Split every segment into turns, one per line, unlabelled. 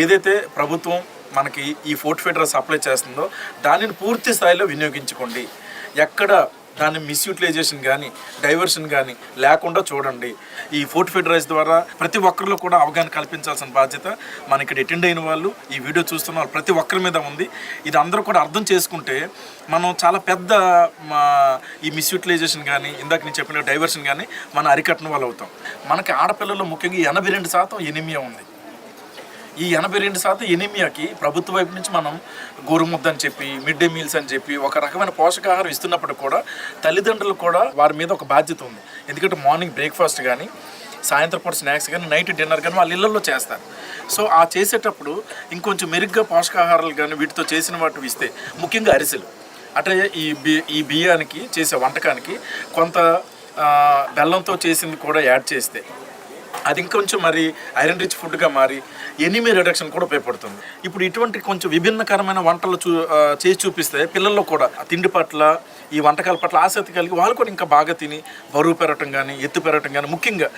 ఏదైతే ప్రభుత్వం మనకి ఈ ఫోర్టిఫైడ్ సప్లై చేస్తుందో దానిని పూర్తి స్థాయిలో వినియోగించుకోండి. ఎక్కడ దాని మిస్యూటిలైజేషన్ కానీ డైవర్షన్ కానీ లేకుండా చూడండి. ఈ ఫోర్టిఫైడ్ రైస్ ద్వారా ప్రతి ఒక్కరిలో కూడా అవగాహన కల్పించాల్సిన బాధ్యత మన ఇక్కడ అటెండ్ అయిన వాళ్ళు, ఈ వీడియో చూస్తున్న వాళ్ళు ప్రతి ఒక్కరి మీద ఉంది. ఇది అందరూ కూడా అర్థం చేసుకుంటే మనం చాలా పెద్ద ఈ మిస్యూటిలైజేషన్ కానీ ఇందాక నేను చెప్పిన డైవర్షన్ కానీ మనం అరికట్టడం వల్ల అవుతాం. మనకి ఆడపిల్లల్లో ముఖ్యంగా 82% ఎనీమియా ఉంది. ఈ 82% ఎనీమియాకి ప్రభుత్వ వైపు నుంచి మనం గోరుముద్ద అని చెప్పి, మిడ్ డే మీల్స్ అని చెప్పి ఒక రకమైన పోషకాహారం ఇస్తున్నప్పుడు కూడా తల్లిదండ్రులు కూడా వారి మీద ఒక బాధ్యత ఉంది. ఎందుకంటే మార్నింగ్ బ్రేక్ఫాస్ట్ కానీ, సాయంత్రం పూట స్నాక్స్ కానీ, నైట్ డిన్నర్ కానీ వాళ్ళ ఇళ్లలో చేస్తారు. సో ఆ చేసేటప్పుడు ఇంకొంచెం మెరుగ్గా పోషకాహారాలు కానీ వీటితో చేసిన వాటి ఇస్తే, ముఖ్యంగా అరిసెలు అంటే ఈ బియ్యానికి చేసే వంటకానికి కొంత బెల్లంతో చేసింది కూడా యాడ్ చేస్తే అది ఇంకొంచెం మరి ఐరన్ రిచ్ ఫుడ్గా మారి ఎనీమియా రిడక్షన్ కూడా ఉపయోగపడుతుంది. ఇప్పుడు ఇటువంటి కొంచెం విభిన్నకరమైన వంటలు చేసి చూపిస్తే పిల్లల్లో కూడా తిండి పట్ల, ఈ వంటకాల పట్ల ఆసక్తి కలిగి వాళ్ళు కూడా ఇంకా బాగా తిని బరువు పెరగటం కానీ, ఎత్తు పెరగటం కానీ, ముఖ్యంగా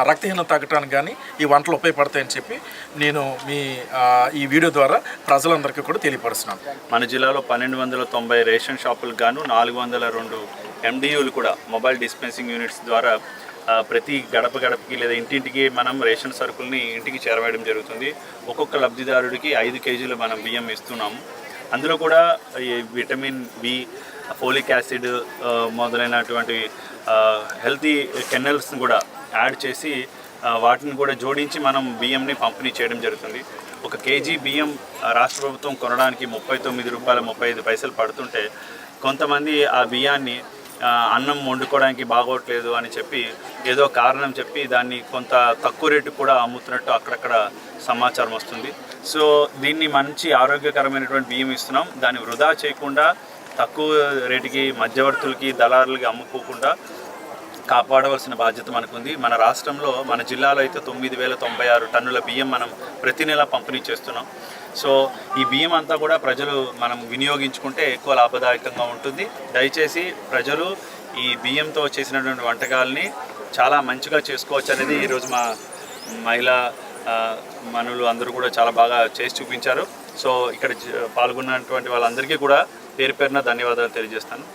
రక్తహీనత తగ్గటానికి కానీ ఈ వంటలు ఉపయోగపడతాయని చెప్పి నేను ఈ వీడియో ద్వారా ప్రజలందరికీ కూడా తెలియపరుస్తున్నాను.
మన జిల్లాలో 1290 రేషన్ షాపులకు గాను 402 MDUలు కూడా మొబైల్ డిస్పెన్సింగ్ యూనిట్స్ ద్వారా ప్రతి గడపకి లేదా ఇంటింటికి మనం రేషన్ సరుకుల్ని ఇంటికి చేరవేయడం జరుగుతుంది. ఒక్కొక్క లబ్ధిదారుడికి 5 కేజీలు మనం బియ్యం ఇస్తున్నాము. అందులో కూడా ఈ విటమిన్ బి, ఫోలిక్ యాసిడ్ మొదలైనటువంటి హెల్తీ కెనల్స్ని కూడా యాడ్ చేసి వాటిని కూడా జోడించి మనం బియ్యంని పంపిణీ చేయడం జరుగుతుంది. 1 కేజీ బియ్యం రాష్ట్ర ప్రభుత్వం కొనడానికి ₹39.35 పడుతుంటే కొంతమంది ఆ బియ్యాన్ని అన్నం వండుకోవడానికి బాగోట్లేదు అని చెప్పి ఏదో కారణం చెప్పి దాన్ని కొంత తక్కువ రేటు కూడా అమ్ముతున్నట్టు అక్కడక్కడ సమాచారం వస్తుంది. సో దీన్ని మంచి ఆరోగ్యకరమైనటువంటి బియ్యం ఇస్తున్నాం. దాన్ని వృధా చేయకుండా తక్కువ రేటుకి మధ్యవర్తులకి, దళారులకి అమ్ముకోకుండా కాపాడవలసిన బాధ్యత మనకుంది. మన రాష్ట్రంలో, మన జిల్లాలో అయితే 9096 టన్నుల బియ్యం మనం ప్రతి నెల పంపిణీ చేస్తున్నాం. సో ఈ బియ్యం అంతా కూడా ప్రజలు మనం వినియోగించుకుంటే ఎక్కువ లాభదాయకంగా ఉంటుంది. దయచేసి ప్రజలు ఈ బియ్యంతో చేసినటువంటి వంటకాలని చాలా మంచిగా చేసుకోవచ్చు అనేది ఈరోజు మా మహిళా మనులు అందరూ కూడా చాలా బాగా చేసి చూపించారు. సో ఇక్కడ పాల్గొన్నటువంటి వాళ్ళందరికీ కూడా పేరు పేరున ధన్యవాదాలు తెలియజేస్తాను.